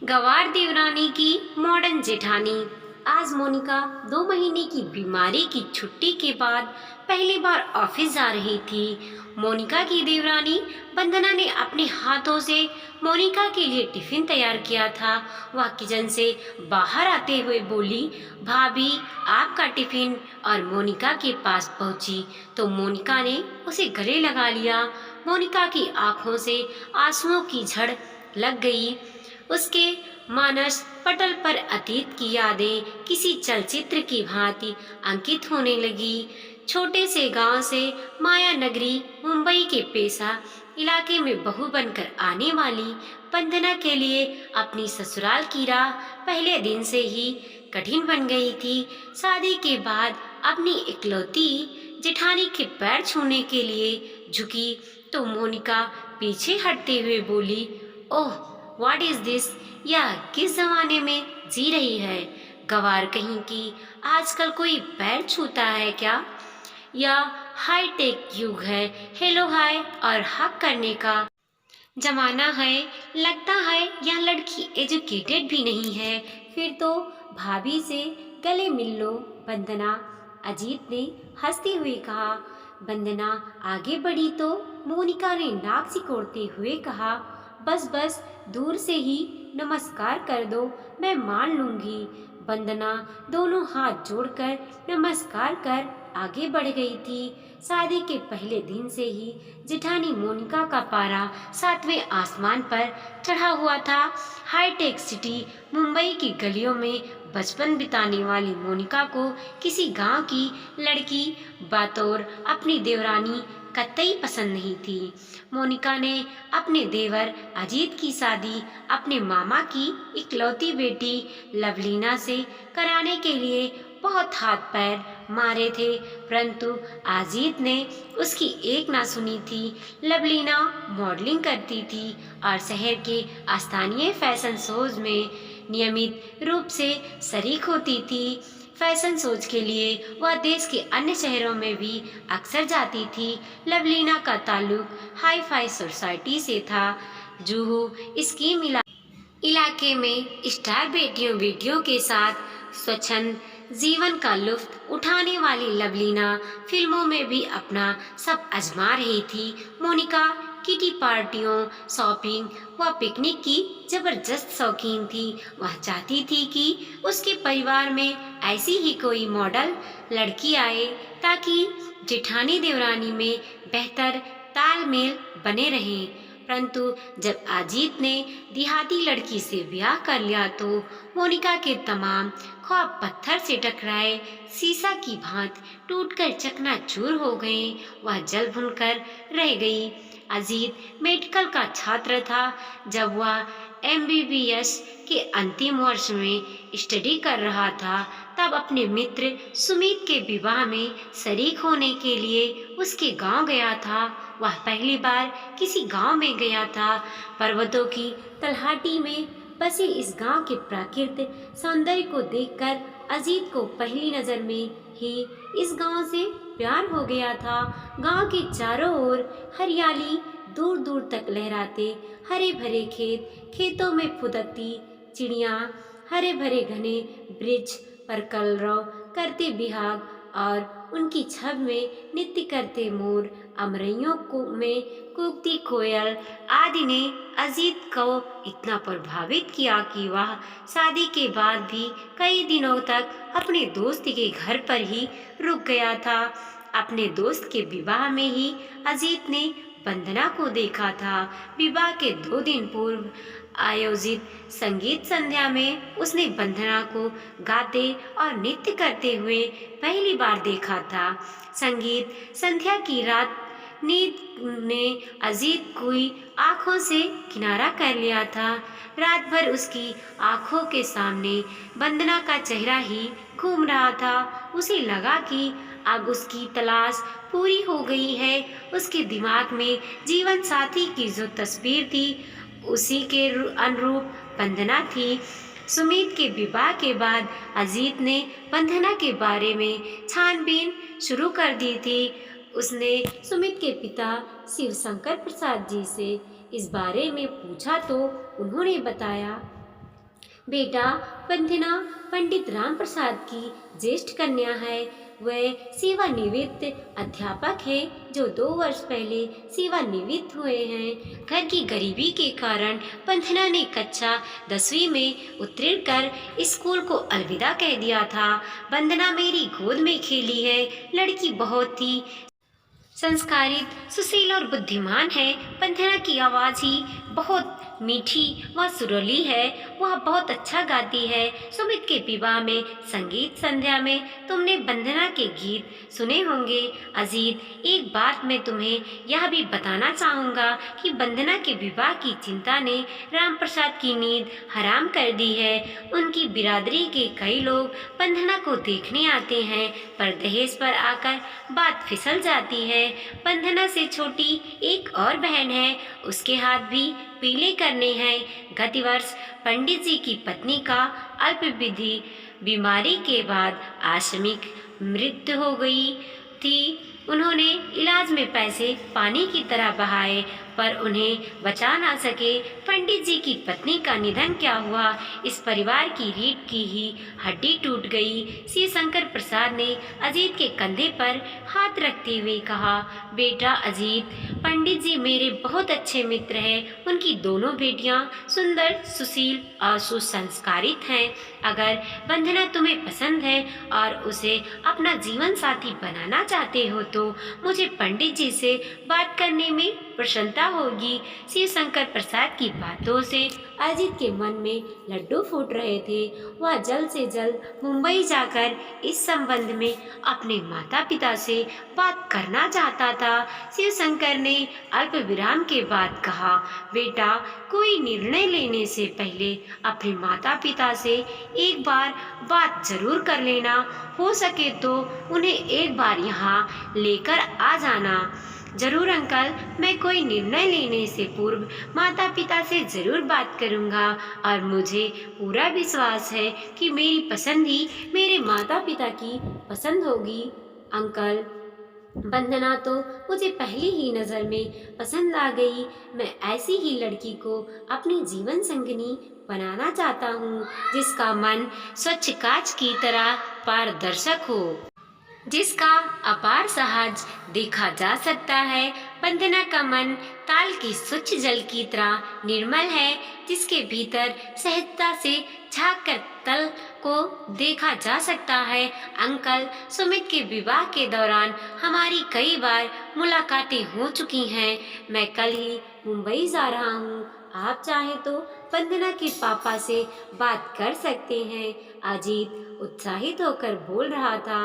गवार देवरानी की मॉडर्न जेठानी। आज मोनिका 2 महीने की बीमारी की छुट्टी के बाद पहली बार ऑफिस जा रही थी। मोनिका की देवरानी वंदना ने अपने हाथों से मोनिका के लिए टिफिन तैयार किया था। वह किचन से बाहर आते हुए बोली, भाभी आपका टिफिन, और मोनिका के पास पहुंची तो मोनिका ने उसे गले लगा लिया। मोनिका की आंखों से आंसुओं की झड़ लग गई। उसके मानस पटल पर अतीत की यादें किसी चलचित्र की भांति अंकित होने लगी। छोटे से गांव से माया नगरी मुंबई के पेशा इलाके में बहू बनकर आने वाली वंदना के लिए अपनी ससुराल की राह पहले दिन से ही कठिन बन गई थी। शादी के बाद अपनी इकलौती जेठानी के पैर छूने के लिए झुकी तो मोनिका पीछे हटते हुए बोली, ओह व्हाट इज दिस, यह किस जमाने में जी रही है? गवार कहीं की, आजकल कोई पैर छूता है क्या? या हाई टेक युग है, हेलो हाय और हक करने का जमाना है? लगता है यह लड़की एजुकेटेड भी नहीं है। फिर तो भाभी से गले मिल लो वंदना, अजीत ने हंसते हुए कहा। वंदना आगे बढ़ी तो मोनिका ने नाक सिकोड़ते हुए कहा, बस बस दूर से ही नमस्कार कर दो, मैं मान लूंगी। वंदना दोनों हाथ जोड़कर नमस्कार कर आगे बढ़ गई थी। शादी के पहले दिन से ही जेठानी मोनिका का पारा 7वें आसमान पर चढ़ा हुआ था। हाईटेक सिटी मुंबई की गलियों में बचपन बिताने वाली मोनिका को किसी गांव की लड़की बतौर अपनी देवरानी कतई पसंद नहीं थी। मोनिका ने अपने देवर अजीत की शादी अपने मामा की इकलौती बेटी लवलीना से कराने के लिए बहुत हाथ पैर मारे थे, परंतु अजीत ने उसकी एक ना सुनी थी। लवलीना मॉडलिंग करती थी और शहर के स्थानीय फैशन शोज में नियमित रूप से शरीक होती थी। फैशन शोज के लिए वह देश के अन्य शहरों में भी अक्सर जाती थी। लवलीना का ताल्लुक हाई फाई सोसाइटी से था। जुहू स्कीम इलाके में स्टार बेटियों के साथ स्वच्छंद जीवन का लुत्फ उठाने वाली लवलीना फिल्मों में भी अपना सब आजमा रही थी। मोनिका किटी पार्टियों, शॉपिंग व पिकनिक की जबरदस्त शौकीन थी। वह चाहती थी कि उसके परिवार में ऐसी ही कोई मॉडल लड़की आए ताकि जेठानी देवरानी में बेहतर तालमेल बने रहे। परंतु जब अजीत ने देहाती लड़की से ब्याह कर लिया तो मोनिका के तमाम ख्वाब पत्थर से टकराए शीशा की भांति टूटकर चकनाचूर हो गए। वह जल भुनकर रह गई। अजीत मेडिकल का छात्र था। जब वह एमबीबीएस के अंतिम वर्ष में स्टडी कर रहा था तब अपने मित्र सुमित के विवाह में शरीक होने के लिए उसके गांव गया था। वह पहली बार किसी गांव में गया था। पर्वतों की तलहटी में बसे इस गांव के प्राकृतिक सौंदर्य को देखकर अजीत को पहली नजर में ही इस गांव से प्यार हो गया था। गांव के चारों ओर हरियाली दूर दूर तक लहराते हरे भरे खेत, खेतों में फुदकती चिड़िया, हरे भरे घने वृक्ष पर कलरव करते बिहाग और उनकी छब में नृत्य करते मोर, अमरइयों को में कूकती कोयल आदि ने अजीत को इतना प्रभावित किया कि वह शादी के बाद भी कई दिनों तक अपने दोस्त के घर पर ही रुक गया था। अपने दोस्त के विवाह में ही अजीत ने वंदना को देखा था। विवाह के 2 दिन पूर्व आयोजित संगीत संध्या में उसने वंदना को गाते और नृत्य करते हुए पहली बार देखा था। संगीत संध्या की रात नींद ने अजीत की आंखों से किनारा कर लिया था। रात भर उसकी आंखों के सामने वंदना का चेहरा ही घूम रहा था। उसे लगा कि अब उसकी तलाश पूरी हो गई है। उसके दिमाग में जीवन साथी की जो तस्वीर थी उसी के अनुरूप वंदना थी। सुमित के विवाह के बाद अजीत ने वंदना के बारे में छानबीन शुरू कर दी थी। उसने सुमित के पिता शिव शंकर प्रसाद जी से इस बारे में पूछा तो उन्होंने बताया, बेटा, वंदना पंडित राम प्रसाद की ज्येष्ठ कन्या है। वह सेवानिवृत्त अध्यापक है जो 2 वर्ष पहले सेवानिवृत्त हुए हैं। घर की गरीबी के कारण वंदना ने कक्षा 10वीं में उत्तीर्ण कर स्कूल को अलविदा कह दिया था। वंदना मेरी गोद में खेली है। लड़की बहुत ही संस्कारित, सुशील और बुद्धिमान है। वंदना की आवाज़ ही बहुत मीठी व सुरीली है। वह बहुत अच्छा गाती है। सुमित के विवाह में संगीत संध्या में तुमने वंदना के गीत सुने होंगे। अजीत, एक बात मैं तुम्हें यह भी बताना चाहूँगा कि वंदना के विवाह की चिंता ने राम प्रसाद की नींद हराम कर दी है। उनकी बिरादरी के कई लोग वंदना को देखने आते हैं, पर दहेज पर आकर बात फिसल जाती है। वंदना से छोटी एक और बहन है, उसके हाथ भी पीले करने हैं। गत वर्ष पंडित जी की पत्नी का अल्पविधि बीमारी के बाद आकस्मिक मृत्यु हो गई थी। उन्होंने इलाज में पैसे पानी की तरह बहाए, पर उन्हें बचा ना सके। पंडित जी की पत्नी का निधन क्या हुआ, इस परिवार की रीढ़ की ही हड्डी टूट गई। श्री शंकर प्रसाद ने अजीत के कंधे पर हाथ रखते हुए कहा, बेटा अजीत, पंडित जी मेरे बहुत अच्छे मित्र हैं। उनकी दोनों बेटियां सुंदर, सुशील और सुसंस्कारित हैं। अगर वंदना तुम्हें पसंद है और उसे अपना जीवन साथी बनाना चाहते हो तो मुझे पंडित जी से बात करने में प्रसन्नता होगी। शिव शंकर प्रसाद की बातों से अजीत के मन में लड्डू फूट रहे थे। वह जल्द से जल्द मुंबई जाकर इस संबंध में अपने माता पिता से बात करना चाहता था। शिव शंकर ने अल्प विराम के बाद कहा, बेटा, कोई निर्णय लेने से पहले अपने माता पिता से एक बार बात जरूर कर लेना। हो सके तो उन्हें एक बार यहाँ लेकर आ जाना। जरूर अंकल, मैं कोई निर्णय लेने से पूर्व माता पिता से जरूर बात करूँगा और मुझे पूरा विश्वास है कि मेरी पसंद ही मेरे माता पिता की पसंद होगी। अंकल, वंदना तो मुझे पहली ही नज़र में पसंद आ गई। मैं ऐसी ही लड़की को अपनी जीवन संगिनी बनाना चाहता हूँ, जिसका मन स्वच्छ कांच की तरह पारदर्शक हो, जिसका अपार साहस देखा जा सकता है। वंदना का मन ताल के स्वच्छ जल की तरह निर्मल है, जिसके भीतर सहजता से झांक कर तल को देखा जा सकता है। अंकल, सुमित के विवाह के दौरान हमारी कई बार मुलाकातें हो चुकी हैं। मैं कल ही मुंबई जा रहा हूँ। आप चाहे तो वंदना के पापा से बात कर सकते हैं। अजीत उत्साहित होकर बोल रहा था।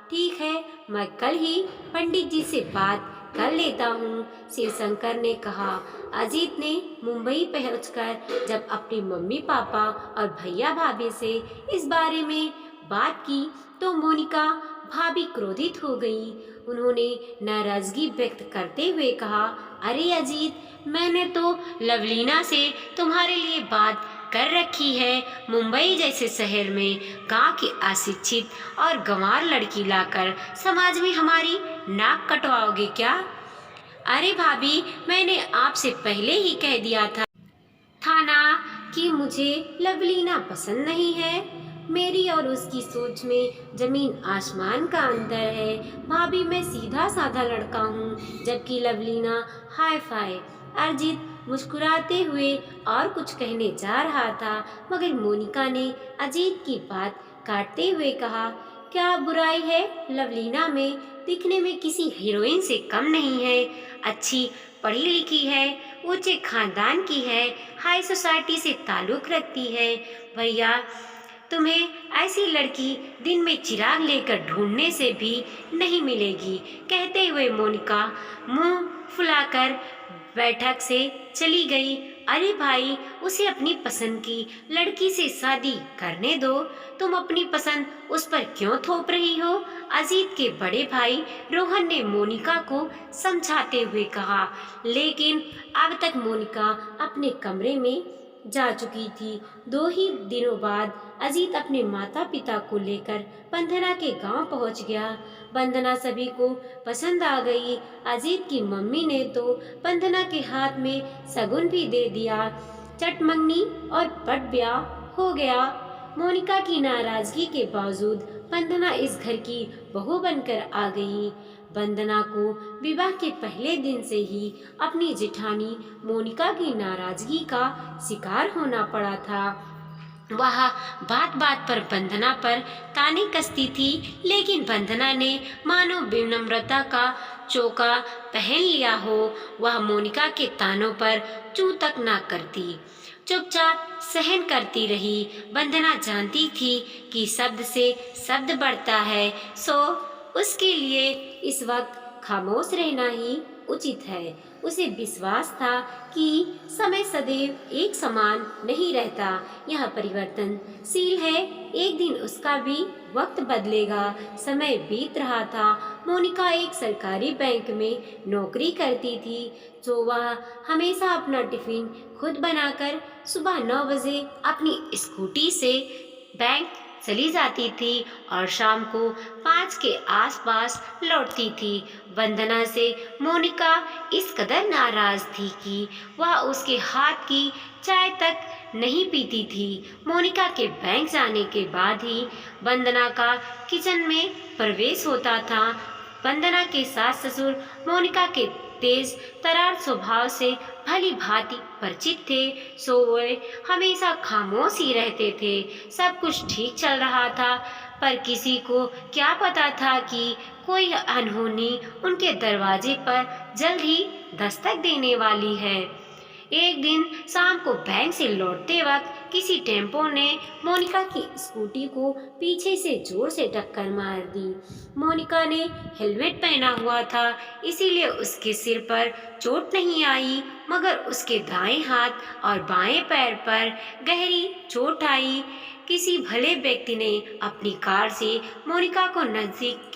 ठीक है, मैं कल ही पंडित जी से बात कर लेता हूँ, शिवशंकर ने कहा। अजीत ने मुंबई पहुंचकर जब अपनी मम्मी पापा और भैया भाभी से इस बारे में बात की तो मोनिका भाभी क्रोधित हो गई। उन्होंने नाराजगी व्यक्त करते हुए कहा, अरे अजीत, मैंने तो लवलीना से तुम्हारे लिए बात कर रखी है। मुंबई जैसे शहर में गांव की अशिक्षित और गंवार लड़की लाकर समाज में हमारी नाक कटवाओगे क्या? अरे भाभी, मैंने आपसे पहले ही कह दिया था ना कि मुझे लवलीना पसंद नहीं है। मेरी और उसकी सोच में जमीन आसमान का अंतर है। भाभी, मैं सीधा साधा लड़का हूँ, जबकि लवलीना हाई फाई। अरिजीत मुस्कुराते हुए और कुछ कहने जा रहा था, मगर मोनिका ने अजीत की बात काटते हुए कहा, क्या बुराई है लवलीना में? दिखने में किसी हीरोइन से कम नहीं है। अच्छी पढ़ी लिखी है, ऊंचे खानदान की है, हाई सोसाइटी से ताल्लुक़ रखती है। भैया, तुम्हें ऐसी लड़की दिन में चिराग लेकर ढूंढने से भी नहीं मिलेगी। कहते हुए मोनिका मुंह फुलाकर बैठक से चली गई। अरे भाई, उसे अपनी पसंद की लड़की से शादी करने दो। तुम अपनी पसंद उस पर क्यों थोप रही हो? अजीत के बड़े भाई रोहन ने मोनिका को समझाते हुए कहा। लेकिन अब तक मोनिका अपने कमरे में जा चुकी थी। 2 ही दिनों बाद अजीत अपने माता पिता को लेकर वंदना के गांव पहुंच गया। वंदना सभी को पसंद आ गई। अजीत की मम्मी ने तो वंदना के हाथ में शगुन भी दे दिया। चटमंगनी और पट ब्याह हो गया। मोनिका की नाराजगी के बावजूद वंदना इस घर की बहू बनकर आ गई। वंदना को विवाह के पहले दिन से ही अपनी जेठानी मोनिका की नाराजगी का शिकार होना पड़ा था। वह बात बात पर वंदना पर ताने कसती थी, लेकिन वंदना ने मानो विनम्रता का चोका पहन लिया हो। वह मोनिका के तानों पर चू तक ना करती, चुपचाप सहन करती रही। वंदना जानती थी कि शब्द से शब्द बढ़ता है, सो उसके लिए इस वक्त खामोश रहना ही उचित है। उसे विश्वास था कि समय सदैव एक समान नहीं रहता, यह परिवर्तनशील है। एक दिन उसका भी वक्त बदलेगा। समय बीत रहा था। मोनिका एक सरकारी बैंक में नौकरी करती थी, तो वह हमेशा अपना टिफिन खुद बनाकर सुबह 9 बजे अपनी स्कूटी से बैंक चली जाती थी और शाम को 5 के आसपास लौटती थी। वंदना से मोनिका इस कदर नाराज थी कि वह उसके हाथ की चाय तक नहीं पीती थी। मोनिका के बैंक जाने के बाद ही वंदना का किचन में प्रवेश होता था। वंदना के सास ससुर मोनिका के तेज तरार स्वभाव से भली भांति परिचित थे, सो वे हमेशा खामोश ही रहते थे। सब कुछ ठीक चल रहा था, पर किसी को क्या पता था कि कोई अनहोनी उनके दरवाजे पर जल्द ही दस्तक देने वाली है। एक दिन शाम को बैंक से लौटते वक्त किसी टेम्पो ने मोनिका की स्कूटी को पीछे से जोर से टक्कर मार दी। मोनिका ने हेलमेट पहना हुआ था, इसीलिए उसके सिर पर चोट नहीं आई, मगर उसके दाएं हाथ और बाएं पैर पर गहरी चोट आई। किसी भले व्यक्ति ने अपनी कार से मोनिका को नजदीक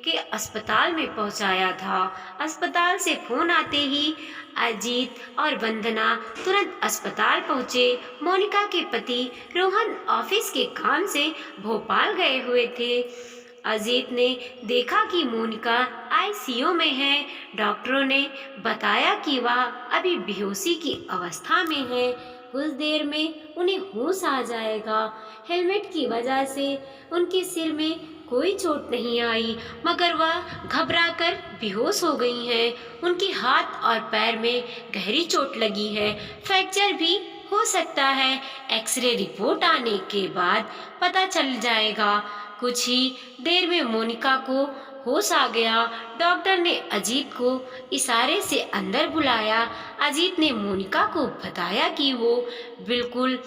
के अस्पताल में पहुंचाया था। अस्पताल से फोन आते ही अजीत और वंदना तुरंत अस्पताल पहुंचे। मोनिका के पति रोहन ऑफिस के काम से भोपाल गए हुए थे। अजीत ने देखा कि मोनिका आईसीयू में है। डॉक्टरों ने बताया कि वह अभी बेहोशी की अवस्था में है, कुछ देर में उन्हें होश आ जाएगा। हेलमेट की वजह से उनके सिर में कोई चोट नहीं आई, मगर वह घबराकर बेहोश हो गई हैं। उनके हाथ और पैर में गहरी चोट लगी है, फ्रैक्चर भी हो सकता है। एक्सरे रिपोर्ट आने के बाद पता चल जाएगा। कुछ ही देर में मोनिका को होश आ गया। डॉक्टर ने अजीत को इशारे से अंदर बुलाया। अजीत ने मोनिका को बताया कि वो बिल्कुल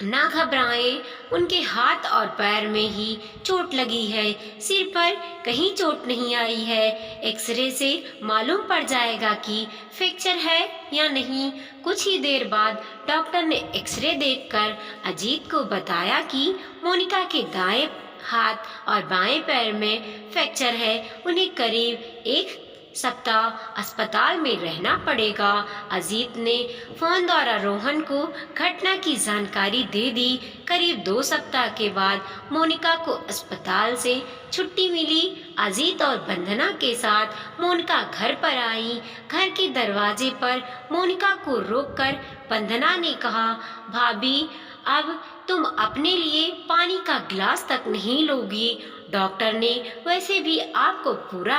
ना घबराए, उनके हाथ और पैर में ही चोट लगी है, सिर पर कहीं चोट नहीं आई है। एक्सरे से मालूम पड़ जाएगा कि फ्रैक्चर है या नहीं। कुछ ही देर बाद डॉक्टर ने एक्सरे देखकर अजीत को बताया कि मोनिका के दाएं हाथ और बाएं पैर में फ्रैक्चर है, उन्हें करीब 1 सप्ताह अस्पताल में रहना पड़ेगा। अजीत ने फोन द्वारा रोहन को घटना की जानकारी दे दी। करीब 2 सप्ताह के बाद मोनिका को अस्पताल से छुट्टी मिली। अजीत और वंदना के साथ मोनिका घर पर आई। घर के दरवाजे पर मोनिका को रोककर वंदना ने कहा, भाभी, अब तुम अपने लिए पानी का गिलास तक नहीं लोगी। डॉक्टर ने वैसे भी आपको पूरा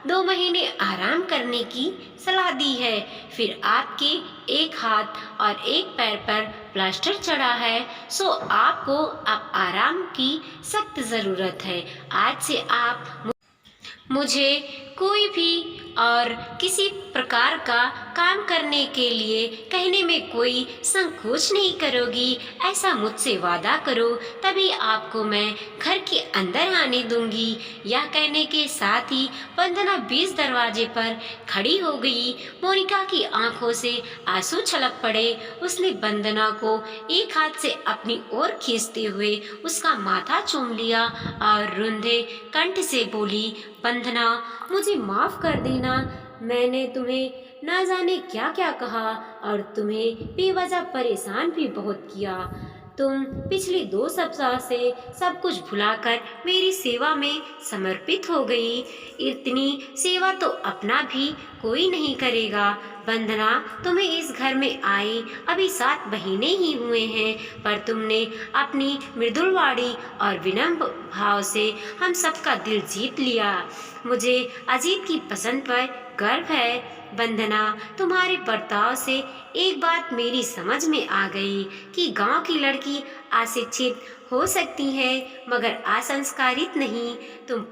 2 महीने आराम करने की सलाह दी है। फिर आपके एक हाथ और एक पैर पर प्लास्टर चढ़ा है, सो आपको अब आराम की सख्त ज़रूरत है। आज से आप मुझे कोई भी और किसी प्रकार का काम करने के लिए कहने में कोई संकोच नहीं करोगी। ऐसा मुझसे वादा करो, तभी आपको मैं घर के अंदर आने दूंगी। यह कहने के साथ ही वंदना 20 दरवाजे पर खड़ी हो गई। मोनिका की आंखों से आंसू छलक पड़े। उसने वंदना को एक हाथ से अपनी ओर खींचते हुए उसका माथा चूम लिया और रुंधे कंठ से बोली, वंदना, मुझे माफ कर देना। मैंने तुम्हें ना जाने क्या क्या कहा और तुम्हें बेवजह परेशान भी बहुत किया। तुम पिछले 2 सप्ताह से सब कुछ भुलाकर मेरी सेवा में समर्पित हो गई। इतनी सेवा तो अपना भी कोई नहीं करेगा। वंदना, तुम्हें इस घर में आए अभी 7 महीने ही हुए हैं, पर तुमने अपनी मृदुलवाणी और विनम्र भाव से हम सबका दिल जीत लिया। मुझे अजीत की पसंद पर गर्व है। वंदना, तुम्हारे बर्ताव से एक बात मेरी समझ में आ गई कि गांव की लड़की अशिक्षित हो सकती है मगर असंस्कारित नहीं। तुम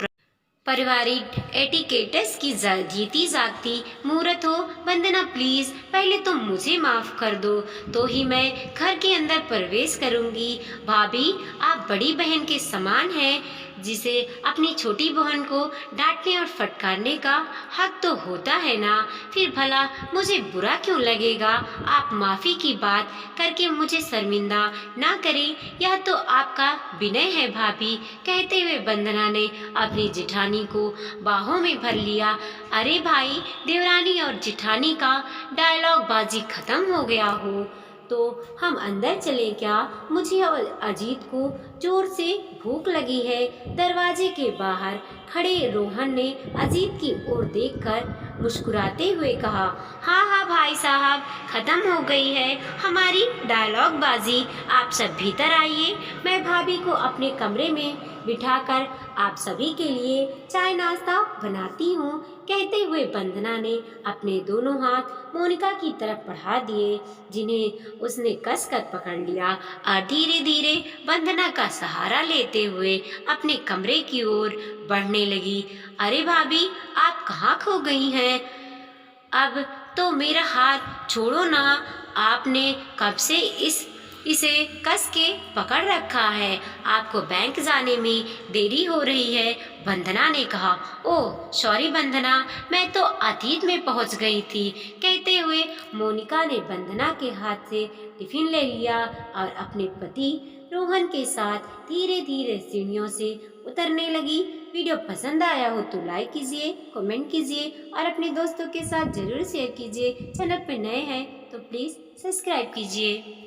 पारिवारिक एटिकेट्स की जीती जागती मूर्त हो। वंदना प्लीज पहले तुम मुझे माफ कर दो, तो ही मैं घर के अंदर प्रवेश करूंगी। भाभी, आप बड़ी बहन के समान हैं, जिसे अपनी छोटी बहन को डांटने और फटकारने का हक तो होता है ना। फिर भला मुझे बुरा क्यों लगेगा? आप माफी की बात करके मुझे शर्मिंदा ना करें, यह तो आपका विनय है भाभी। कहते हुए वंदना ने अपनी जेठानी को बाहों में भर लिया। अरे भाई, देवरानी और जेठानी का डायलॉग बाजी खत्म हो गया हो तो हम अंदर चले क्या? मुझे और अजीत को जोर से भूख लगी है। दरवाजे के बाहर खड़े रोहन ने अजीत की ओर देखकर मुस्कुराते हुए कहा, हाँ हाँ भाई साहब, खत्म हो गई है हमारी डायलॉग बाजी। आप सब भीतर आइए, मैं भाभी को अपने कमरे में बिठाकर आप सभी के लिए चाय नाश्ता बनाती हूँ। कहते हुए वंदना ने अपने दोनों हाथ मोनिका की तरफ बढ़ा दिए, जिन्हें उसने कसकर पकड़ लिया और धीरे धीरे वंदना का सहारा लेते हुए अपने कमरे की ओर बढ़ने लगी। अरे भाभी, आप कहाँ खो गई हैं? अब तो मेरा हाथ छोड़ो ना। आपने कब से इसे कस के पकड़ रखा है? आपको बैंक जाने में देरी हो रही है। वंदना ने कहा। ओह सॉरी वंदना, मैं तो अतीत में पहुंच गई थी। कहते हुए मोनिका ने वंदना के हाथ से टिफिन ले लिया और अपने पति रोहन के साथ धीरे धीरे सीढ़ियों से उतरने लगी। वीडियो पसंद आया हो तो लाइक कीजिए, कमेंट कीजिए और अपने दोस्तों के साथ जरूर शेयर कीजिए। चैनल पर नए हैं तो प्लीज़ सब्सक्राइब कीजिए।